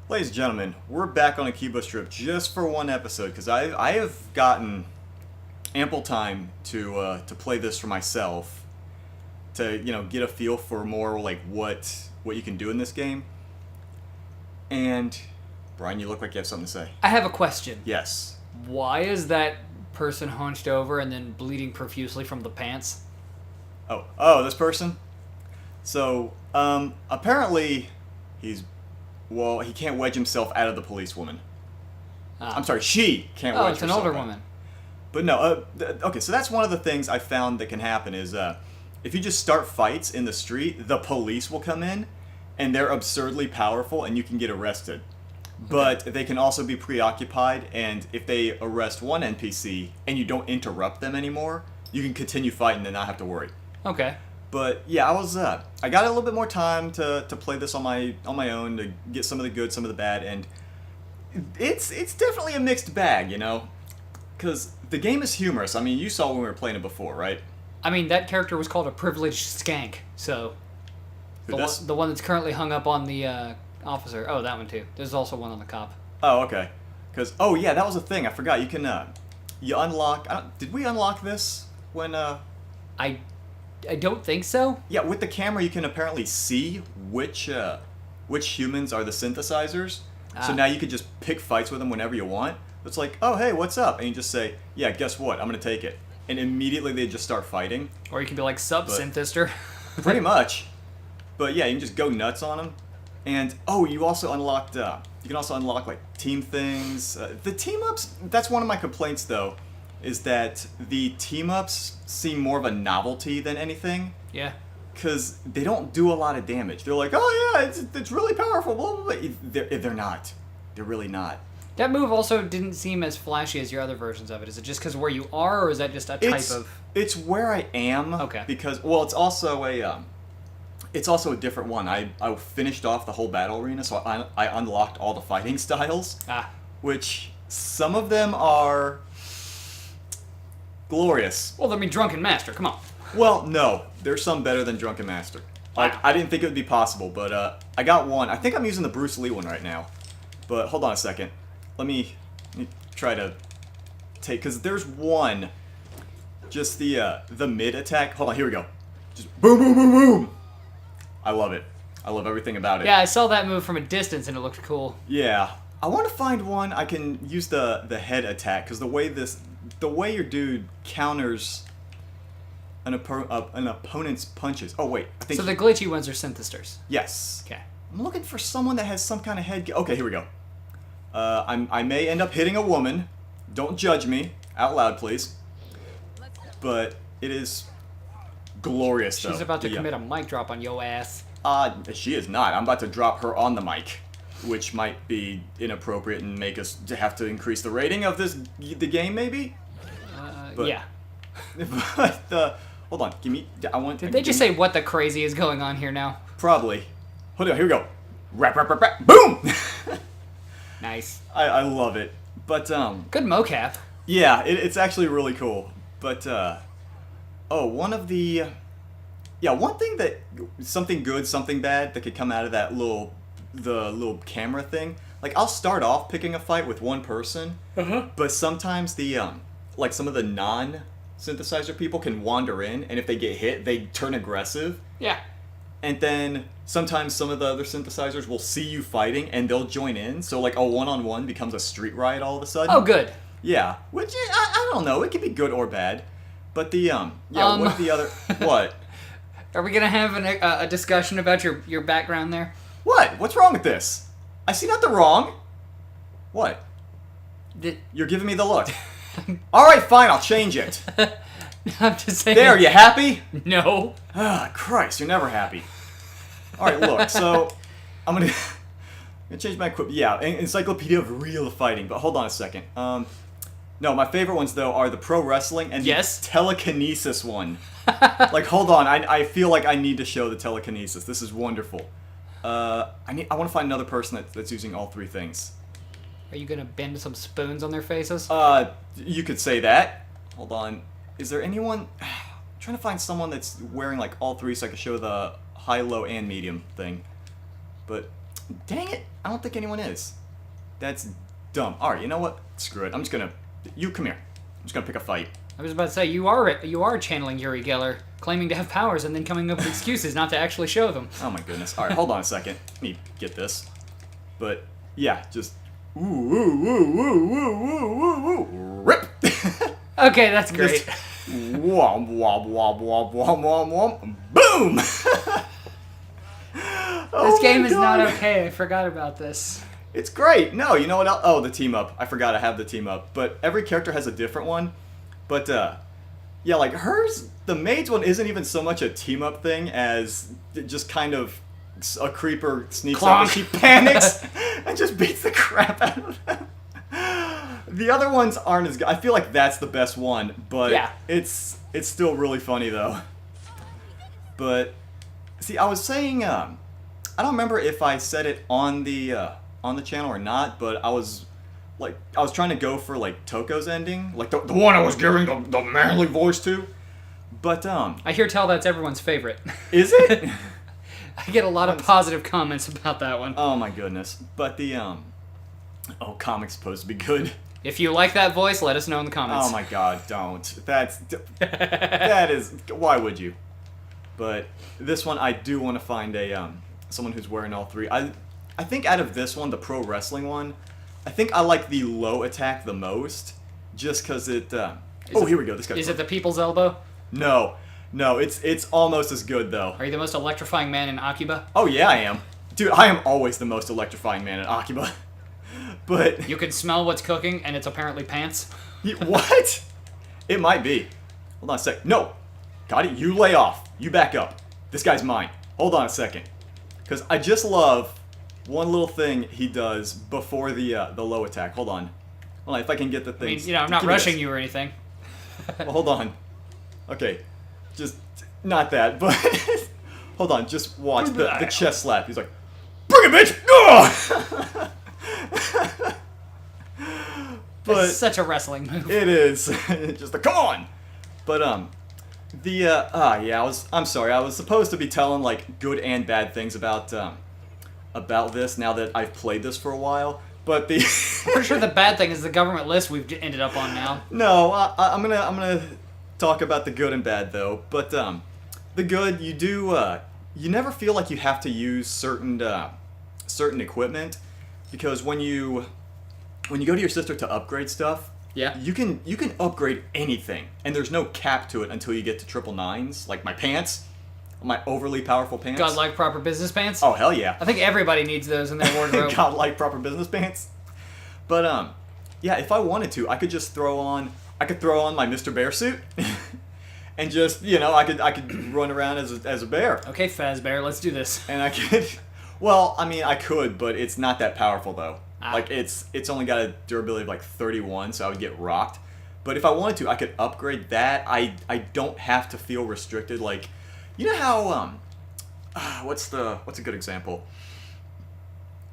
Ladies and gentlemen, we're back on Akiba Strip just for one episode because I have gotten ample time to play this for myself to get a feel for more like what you can do in this game. And Brian, you look like you have something to say. I have a question. Yes. Why is that person hunched over and then bleeding profusely from the pants? Oh, this person? So, apparently he can't wedge himself out of the policewoman. I'm sorry, she can't wedge herself out. Oh, it's an older woman. But no, okay, so that's one of the things I found that can happen is if you just start fights in the street, the police will come in, and they're absurdly powerful, and you can get arrested. But they can also be preoccupied, and if they arrest one NPC, and you don't interrupt them anymore, you can continue fighting and not have to worry. Okay. But yeah, I got a little bit more time to play this on my own to get some of the good, some of the bad, and it's definitely a mixed bag, because the game is humorous. I mean, you saw when we were playing it before, right? I mean, that character was called a privileged skank, so the one that's currently hung up on the officer. Oh, that one too. There's also one on the cop. Oh, okay. Because yeah, that was a thing. I forgot. You can you unlock. Did we unlock this when I don't think so. Yeah, with the camera you can apparently see which humans are the synthesizers. So now you could just pick fights with them whenever you want. It's like, oh hey, what's up? And you just say, yeah, guess what? I'm gonna take it. And immediately they just start fighting. Or you can be like, sub-synthister. Pretty much. But yeah, you can just go nuts on them. And you also unlocked. You can also unlock like team things. The team ups. That's one of my complaints though, is that the team ups seem more of a novelty than anything. Yeah. Because they don't do a lot of damage. They're like, oh yeah, it's really powerful. Blah, blah, blah. They're not. They're really not. That move also didn't seem as flashy as your other versions of it. Is it just because where you are, or is that just a type of? It's where I am. Okay. Because it's also a different one. I finished off the whole battle arena, so I unlocked all the fighting styles. Which some of them are glorious. Well, I mean, Drunken Master, come on. Well, no. There's some better than Drunken Master. Like, I didn't think it would be possible, but I got one. I think I'm using the Bruce Lee one right now. But hold on a second. Let me try to take... Because there's one. Just the mid attack. Hold on, here we go. Just boom, boom, boom, boom. I love it. I love everything about it. Yeah, I saw that move from a distance and it looked cool. Yeah. I want to find one I can use the head attack, because the way your dude counters an opponent's punches. Oh wait, I think so. The glitchy ones are synthesters. Yes. Okay. I'm looking for someone that has some kind of head. Okay, here we go. I may end up hitting a woman. Don't judge me out loud, please. But it is glorious, though. She's about to commit a mic drop on yo ass. She is not. I'm about to drop her on the mic, which might be inappropriate and make us have to increase the rating of the game, maybe. Yeah. But hold on, give me. Did they just say what the crazy is going on here now? Probably. Hold on, here we go. Rap, rap, rap, rap. Boom. Nice. I love it, but good mocap. Yeah, it's actually really cool. But one thing that something good, something bad that could come out of that the little camera thing. Like, I'll start off picking a fight with one person, but sometimes like some of the non-synthesizer people can wander in, and if they get hit, they turn aggressive. Yeah. And then sometimes some of the other synthesizers will see you fighting, and they'll join in. So like a one-on-one becomes a street riot all of a sudden. Oh, good. Yeah, which I don't know. It can be good or bad. But what the other what? Are we gonna have a discussion about your background there? What? What's wrong with this? I see nothing wrong. What? You're giving me the look. All right, fine. I'll change it. I'm just saying. There, you happy? No. Ah, Christ, you're never happy. All right, look. So I'm gonna change my equipment. Yeah, Encyclopedia of Real Fighting. But hold on a second. No, my favorite ones though are the pro wrestling and the telekinesis one. Like, hold on. I feel like I need to show the telekinesis. This is wonderful. I want to find another person that's using all three things. Are you gonna bend some spoons on their faces? You could say that. Hold on. Is there anyone? I'm trying to find someone that's wearing like all three so I can show the high, low, and medium thing. But Dang it! I don't think anyone is. That's dumb. All right, you know what? Screw it. I'm just gonna. You come here. I'm just gonna pick a fight. I was about to say you are channeling Uri Geller, claiming to have powers and then coming up with excuses not to actually show them. Oh my goodness. All right, hold on a second. Let me get this. But yeah, just ooh ooh ooh ooh ooh ooh ooh rip. Okay, that's great. Womp womp womp womp womp womp womp. Boom. This game is not okay. I forgot about this. It's great. No, you know what else? Oh, the team up. I forgot I have the team up. But every character has a different one. But, yeah, like hers, the maid's one isn't even so much a team up thing as just kind of a creeper sneaks up and she panics and just beats the crap out of them. The other ones aren't as good. I feel like that's the best one, but yeah. It's still really funny though. But see, I was saying, I don't remember if I said it on the channel or not, but I was trying to go for like Toko's ending, like the one I was giving the manly voice to. But I hear tell that's everyone's favorite. Is it? I get a lot of positive comments about that one. Oh my goodness. But the comic's supposed to be good. If you like that voice, let us know in the comments. Oh my god, don't. That is, why would you? But this one I do want to find a someone who's wearing all three. I think out of this one, the pro wrestling one, I think I like the low attack the most, just because it. Here we go. This guy. Is it the people's elbow? No, it's almost as good though. Are you the most electrifying man in Akiba? Oh yeah, I am, dude. I am always the most electrifying man in Akiba. But you can smell what's cooking, and it's apparently pants. What? It might be. Hold on a sec. No, got it. You lay off. You back up. This guy's mine. Hold on a second, because I just love one little thing he does before the low attack. Hold on. If I can get the thing. I mean, I'm not rushing you or anything. Well, hold on. Okay, just not that, but hold on. Just watch the chest slap. He's like, "Bring it, bitch!" But it's such a wrestling move. It is. Just come on. But I'm sorry. I was supposed to be telling like good and bad things about this now that I've played this for a while. But the I'm pretty sure the bad thing is the government list we've ended up on now. No, I'm gonna talk about the good and bad though. But the good, you never feel like you have to use certain equipment, because when you go to your sister to upgrade stuff, yeah, you can upgrade anything, and there's no cap to it until you get to 999s, like my pants, my overly powerful pants. Godlike Proper Business Pants? Oh, hell yeah. I think everybody needs those in their wardrobe. Godlike Proper Business Pants. But, yeah, if I wanted to, I could just throw on my Mr. Bear suit, and just, I could run around as a bear. Okay, Fazbear, let's do this. And I could, well, I mean, I could, but it's not that powerful, though. Like, it's only got a durability of like 31, so I would get rocked. But if I wanted to, I could upgrade that. I don't have to feel restricted. Like, you know how what's a good example?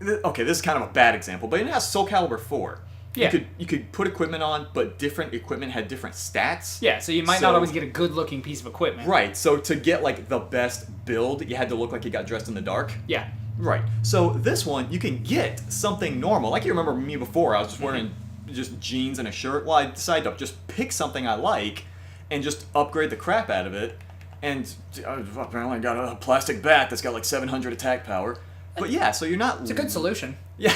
Okay, this is kind of a bad example, but you know how Soul Calibur 4. Yeah. You could put equipment on, but different equipment had different stats. Yeah, so you might not always get a good looking piece of equipment. Right. So to get like the best build, you had to look like you got dressed in the dark. Yeah. Right. So this one, you can get something normal. Like you remember me before, I was just wearing just jeans and a shirt. Well, I decided to just pick something I like and just upgrade the crap out of it. And apparently I got a plastic bat that's got like 700 attack power. But yeah, so you're not... It's a good solution. Yeah.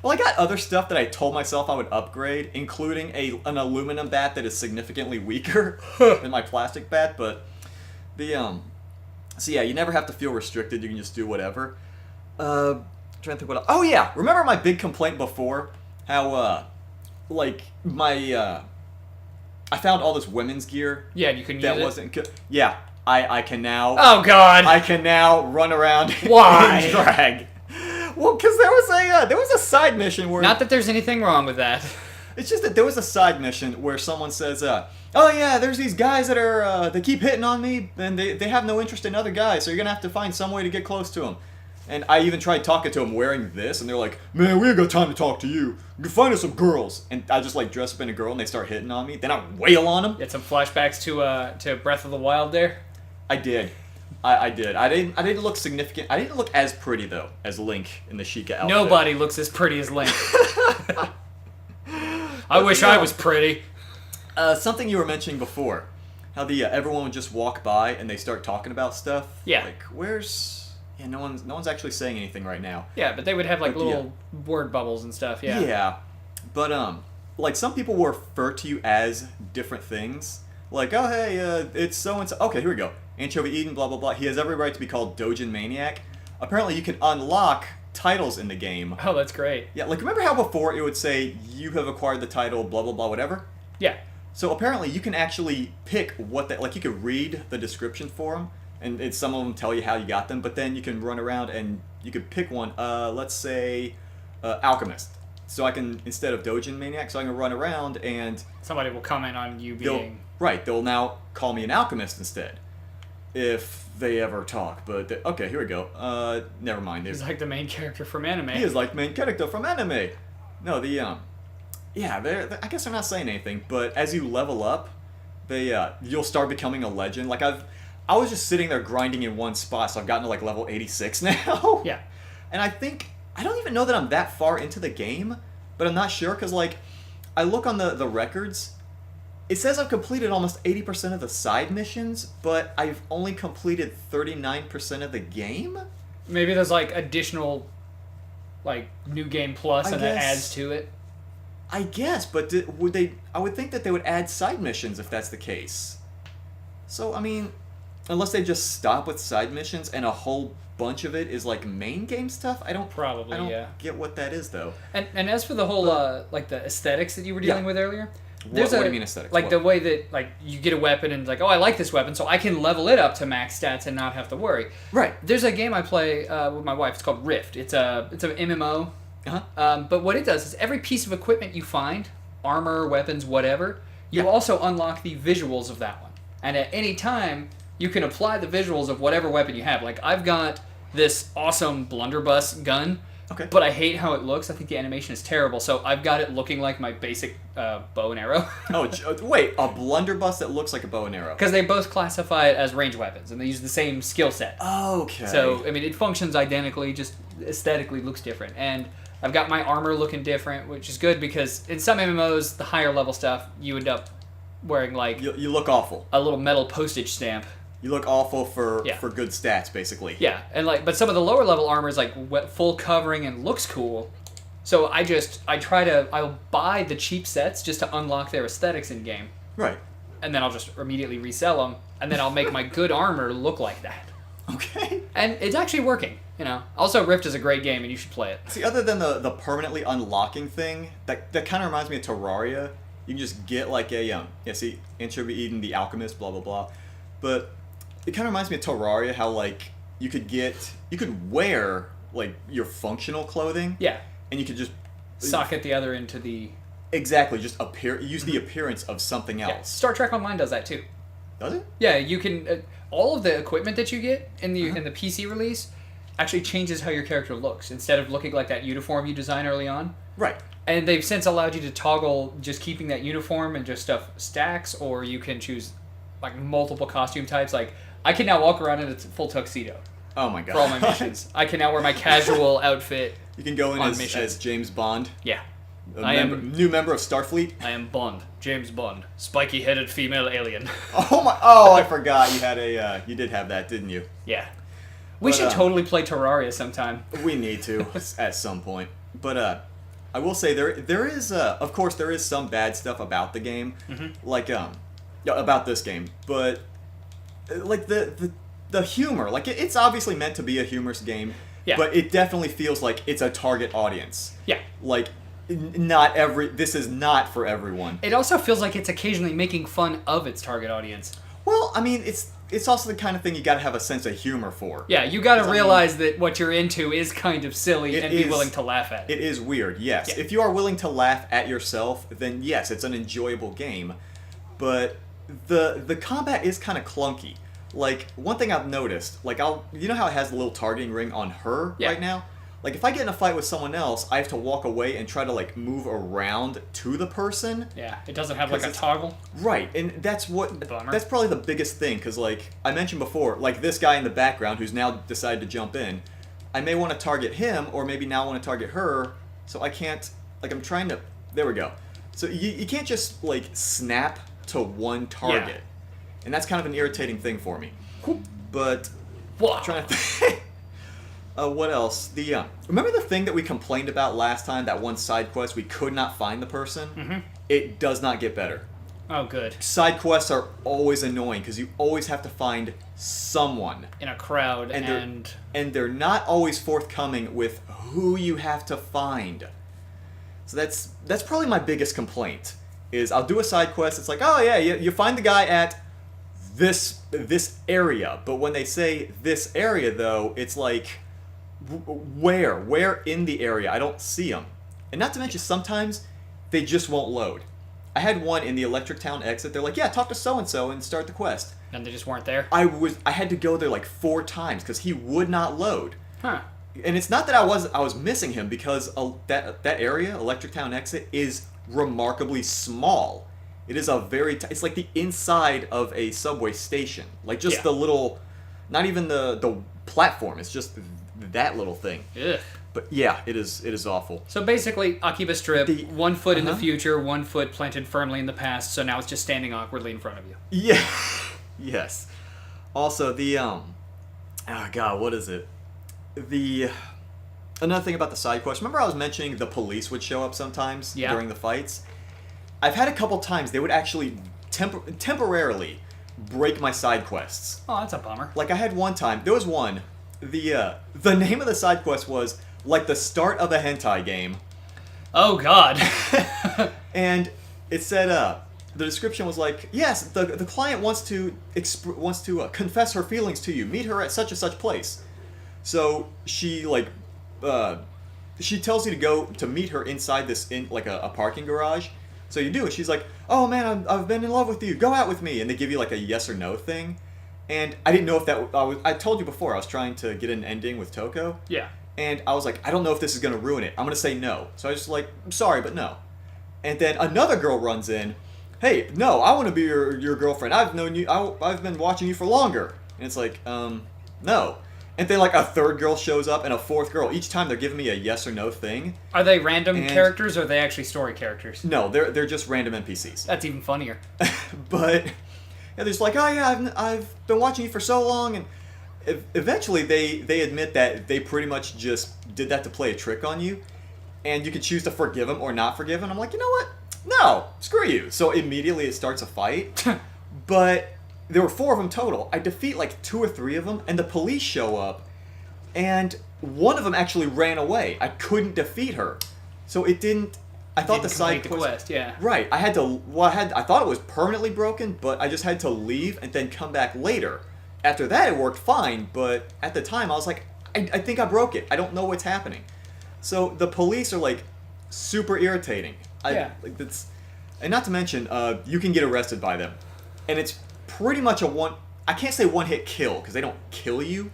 Well, I got other stuff that I told myself I would upgrade, including an aluminum bat that is significantly weaker than my plastic bat. But the... So yeah, you never have to feel restricted. You can just do whatever. I'm trying to think what else. Oh yeah, remember my big complaint before? How like my I found all this women's gear. Yeah, you can use that it. Wasn't good. Yeah, I can now. Oh God! I can now run around. Why? In drag. Well, because there was a side mission where. Not that there's anything wrong with that. It's just that there was a side mission where someone says, "Oh yeah, there's these guys that are they keep hitting on me, and they have no interest in other guys, so you're gonna have to find some way to get close to them." And I even tried talking to them wearing this, and they're like, "Man, we ain't got time to talk to you. You find us some girls." And I just like dress up in a girl, and they start hitting on me. Then I wail on them. Get some flashbacks to Breath of the Wild there. I did. I did. I didn't look significant. I didn't look as pretty though as Link in the Sheikah outfit. Nobody looks as pretty as Link. I wish I was pretty. Something you were mentioning before, how the everyone would just walk by and they start talking about stuff. Yeah. Like where's no one's actually saying anything right now. Yeah, but they would have like little word bubbles and stuff. Yeah. Yeah, but like some people will refer to you as different things. Like, oh hey, it's so and so. Okay, here we go. Anchovy Eden, blah blah blah. He has every right to be called Dojin Maniac. Apparently, you can unlock titles in the game. Oh, that's great. Yeah, like remember how before it would say you have acquired the title, blah blah blah, whatever. Yeah. So apparently, you can actually pick what that. Like you could read the description for them, and some of them tell you how you got them. But then you can run around and you could pick one. Let's say Alchemist. So I can, instead of Dojin Maniac, so I can run around and somebody will comment on you being they'll now call me an alchemist instead, if they ever talk. But okay, here we go. Never mind. He's like the main character from anime. He is like the main character from anime. No, yeah, I guess they're not saying anything. But as you level up, you'll start becoming a legend. Like I was just sitting there grinding in one spot, so I've gotten to like level 86 now. Yeah, and I don't even know that I'm that far into the game, but I'm not sure because like I look on the records. It says I've completed almost 80% of the side missions, but I've only completed 39% of the game? Maybe there's like additional like new game plus and that adds to it. I guess, but I would think that they would add side missions if that's the case. So, I mean, unless they just stop with side missions and a whole bunch of it is like main game stuff, I don't get what that is though. And as for the whole like the aesthetics that you were dealing with earlier, what do you mean aesthetics? Like the way that like you get a weapon and like, oh, I like this weapon, so I can level it up to max stats and not have to worry. Right. There's a game I play with my wife. It's called Rift. It's an MMO. But what it does is every piece of equipment you find, armor, weapons, whatever, you also unlock the visuals of that one. And at any time, you can apply the visuals of whatever weapon you have. Like I've got this awesome blunderbuss gun. Okay. But I hate how it looks. I think the animation is terrible. So I've got it looking like my basic bow and arrow. Wait, a blunderbuss that looks like a bow and arrow. Because they both classify it as range weapons, and they use the same skill set. Okay. So, I mean, it functions identically, just aesthetically looks different. And I've got my armor looking different, which is good because in some MMOs, the higher level stuff, you end up wearing like... You look awful. A little metal postage stamp. You look awful for good stats, basically. Yeah, and like, but some of the lower level armor is like full covering and looks cool. So I'll buy the cheap sets just to unlock their aesthetics in game. Right. And then I'll just immediately resell them, and then I'll make my good armor look like that. Okay. And it's actually working, you know. Also, Rift is a great game, and you should play it. See, other than the permanently unlocking thing, that kind of reminds me of Terraria. You can just get like Anchovy Eden, the Alchemist, blah blah blah. But it kind of reminds me of Terraria, how like you could wear like your functional clothing. Yeah. And you could just socket the other into the... Exactly, just use the appearance of something else. Yeah. Star Trek Online does that too. Does it? Yeah, you can... all of the equipment that you get in the PC release actually changes how your character looks, instead of looking like that uniform you design early on. Right. And they've since allowed you to toggle just keeping that uniform and just stuff stacks, or you can choose like multiple costume types. Like, I can now walk around in a full tuxedo. Oh my god. For all my missions. I can now wear my casual outfit. You can go in as James Bond. Yeah. New member of Starfleet. I am Bond. James Bond. Spiky-headed female alien. I forgot you did have that, didn't you? Yeah. We should totally play Terraria sometime. We need to at some point. But I will say there is of course there is some bad stuff about the game. Mm-hmm. Like about this game, but like the humor, like it's obviously meant to be a humorous game, but it definitely feels like it's a target audience. Yeah. Like this is not for everyone. It also feels like it's occasionally making fun of its target audience. Well, I mean, it's also the kind of thing you got to have a sense of humor for. Yeah, you got to realize that what you're into is kind of silly and be willing to laugh at it. It is weird, yes. Yeah. If you are willing to laugh at yourself, then yes, it's an enjoyable game. But the combat is kind of clunky. Like, one thing I've noticed, like you know how it has the little targeting ring on her right now? Like, if I get in a fight with someone else, I have to walk away and try to, like, move around to the person. Yeah, it doesn't have, like, a toggle. Right, and that's Bummer. that's probably the biggest thing, because, like, I mentioned before, like, this guy in the background who's now decided to jump in, I may want to target him, or maybe now want to target her, so I can't, like, I'm trying to, there we go. So you can't just, like, snap to one target. Yeah. And that's kind of an irritating thing for me. But, Wow. trying to think. What else? Remember the thing that we complained about last time, that one side quest, we could not find the person? Mm-hmm. It does not get better. Oh, good. Side quests are always annoying, because you always have to find someone. In a crowd, And they're not always forthcoming with who you have to find. So that's probably my biggest complaint, is I'll do a side quest, it's like, oh yeah, you find the guy at this area, but when they say this area, though, it's like, where in the area? I don't see them. And not to mention, sometimes they just won't load. I had one in the Electric Town exit, they're like, yeah, talk to so-and-so and start the quest. And they just weren't there? I had to go there like 4 times, because he would not load. Huh. And it's not that I was missing him, because that area, Electric Town exit, is remarkably small. It is a very it's like the inside of a subway station, like just the little, not even the platform. It's just that little thing. Ugh. But yeah, it is awful. So basically, Akiba Strip, 1 foot in the Uh-huh. future, 1 foot planted firmly in the past. So now it's just standing awkwardly in front of you. Yeah. Yes. Also oh god, what is it? Another thing about the side quest. Remember I was mentioning the police would show up sometimes during the fights? I've had a couple times they would actually temporarily break my side quests. Oh, that's a bummer. Like, I had one time, there was one, the name of the side quest was, like, the start of a hentai game. Oh, God. And it said, the description was like, yes, the client wants to confess her feelings to you. Meet her at such and such place. So she, like, she tells you to go to meet her inside like a parking garage. So you do, and she's like, oh man, I've been in love with you, go out with me. And they give you like a yes or no thing. And I didn't know if I told you before, I was trying to get an ending with Toko. Yeah. And I was like, I don't know if this is going to ruin it. I'm going to say no. So I was just like, I'm sorry, but no. And then another girl runs in, hey, no, I want to be your girlfriend. I've known you, I've been watching you for longer. And it's like, no. And then like a third girl shows up and a fourth girl. Each time they're giving me a yes or no thing. Are they random characters or are they actually story characters? No, they're just random NPCs. That's even funnier. But yeah, they're just like, oh yeah, I've been watching you for so long, and eventually they admit that they pretty much just did that to play a trick on you, and you can choose to forgive them or not forgive them. I'm like, you know what? No, screw you. So immediately it starts a fight, but there were 4 of them total. I defeat like 2 or 3 of them, and the police show up, and one of them actually ran away. I couldn't defeat her, so it didn't. I thought the side quest, yeah. Right. I had to. Well, I thought it was permanently broken, but I just had to leave and then come back later. After that, it worked fine, but at the time, I was like, I think I broke it. I don't know what's happening. So the police are like super irritating. Yeah. Like that's, and not to mention, you can get arrested by them, and it's pretty much I can't say one-hit kill, because they don't kill you.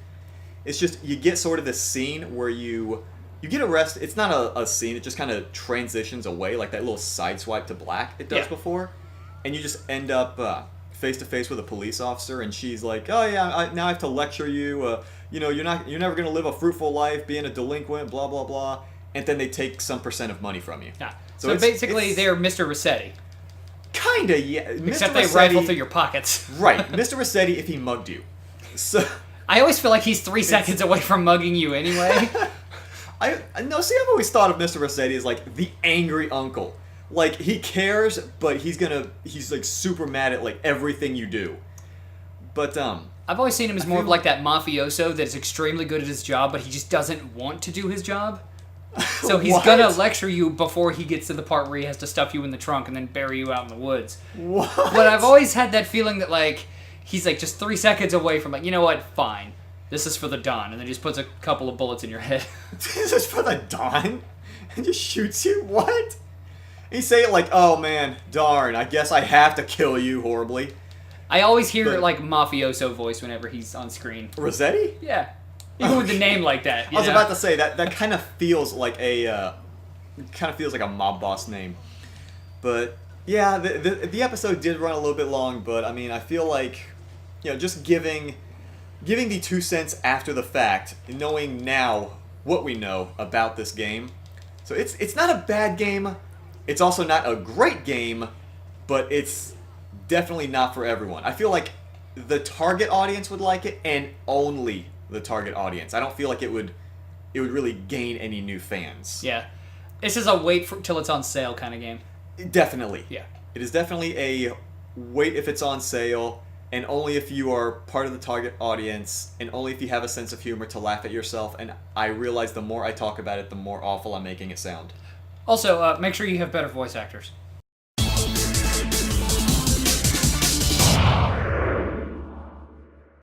It's just, you get sort of this scene where you get arrested. It's not a scene, it just kind of transitions away, like that little side swipe to black it does before. And you just end up face-to-face with a police officer, and she's like, oh yeah, now I have to lecture you, you're never going to live a fruitful life being a delinquent, blah, blah, blah. And then they take some % of money from you. Yeah. So basically, they're Mr. Rossetti. Kinda, yeah. Except they rifle through your pockets. Right. Mr. Rossetti if he mugged you. So I always feel like he's 3 seconds away from mugging you anyway. I've always thought of Mr. Rossetti as like the angry uncle. Like, he cares, but he's like super mad at like everything you do. But I've always seen him as more of like that mafioso that is extremely good at his job, but he just doesn't want to do his job. So he's gonna lecture you before he gets to the part where he has to stuff you in the trunk and then bury you out in the woods. What? But I've always had that feeling that like he's like just 3 seconds away from like, you know what, fine. This is for the Don, and then just puts a couple of bullets in your head. This is for the Don? And just shoots you? What? He say it like, oh man, darn, I guess I have to kill you horribly. I always hear like mafioso voice whenever he's on screen. Rossetti? Yeah. Even with the name like that. I was about to say that kind of feels like a mob boss name. But yeah, the episode did run a little bit long, but I mean, I feel like, just giving the 2 cents after the fact, knowing now what we know about this game. So it's not a bad game. It's also not a great game, but it's definitely not for everyone. I feel like the target audience would like it, and only the target audience. I don't feel like it would really gain any new fans. Yeah. This is a wait till it's on sale kind of game. Definitely. Yeah. It is definitely a wait if it's on sale, and only if you are part of the target audience, and only if you have a sense of humor to laugh at yourself. And I realize the more I talk about it, the more awful I'm making it sound. Also, make sure you have better voice actors.